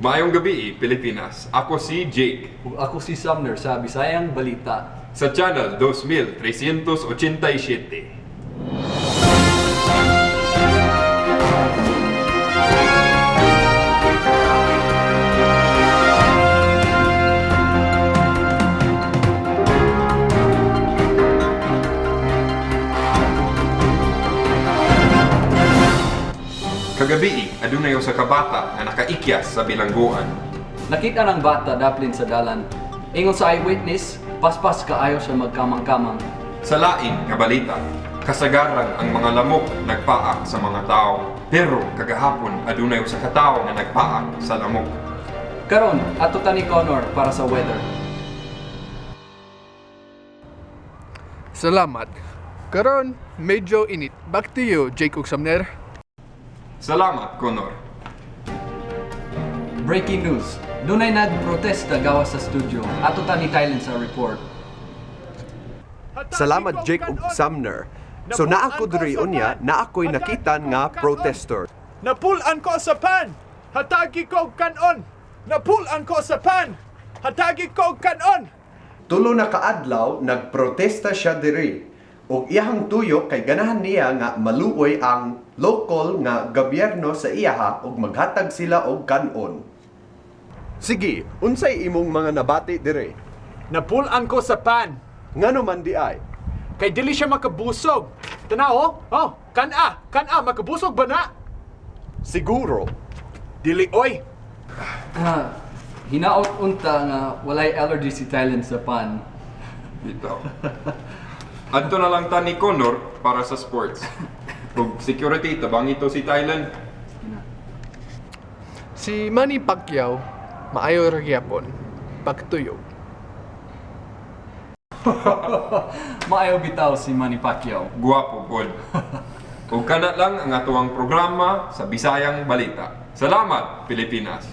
Maayong gabi, Pilipinas. Ako si Jake Ug ako si Sumner sa Bisayang Balita. sa Channel 2387. Kagabi, adunay usa ka bata nga nakaikyas sa bilangguan. Nakita ng bata daplin sa dalan. Ingon sa eyewitness, paspas kaayo siya magkamang-kamang. Sa lain nga balita, kasagaran ang mga lamok nagpaak sa mga tao. Pero kagahapon, adunay usa ka tawo nga nagpaak sa lamok. Karon, ato ta ni Connor para sa weather. Salamat. Karon, medyo init. Back to you, Jake ug Sumner. Salamat, Connor. Breaking news. Dunay nagprotesta gawas sa studio. Ato ta ni Thailand sa report. Salamat Jake ug Sumner. So naa ko diri unya na ako'y nakitan nga protester. Napulan ko sa pan! Hatagi ko og kanon! Napulan ko sa pan! Hatagi ko og kanon! Tulo na kaadlaw nagprotesta siya diri. Ug iyahang tuyo kay ganahan niya nga maluoy ang local nga gobyerno sa iyaha ug maghatag sila og kanon. Sige, unsay imong mga nabati diri? Napulan ko sa pan! Ngano man di ay? Kay dili siya makabusog. Tanaw, oh, kana, makabusog ba na? Siguro. Dili, oy. Hinaot unta nga walay allergy si Thailand sa pan. Bitaw. Adto na lang ta ni Connor para sa sports. Ug security, tabang ito si Thailand. Si Manny Pacquiao, maayo ra gyapon. Pagtuyo. Maayo bitaw si Manny Pacquiao. Guwapo pod. Ug kana lang ang atuang programa sa Bisayang Balita. Salamat, Pilipinas.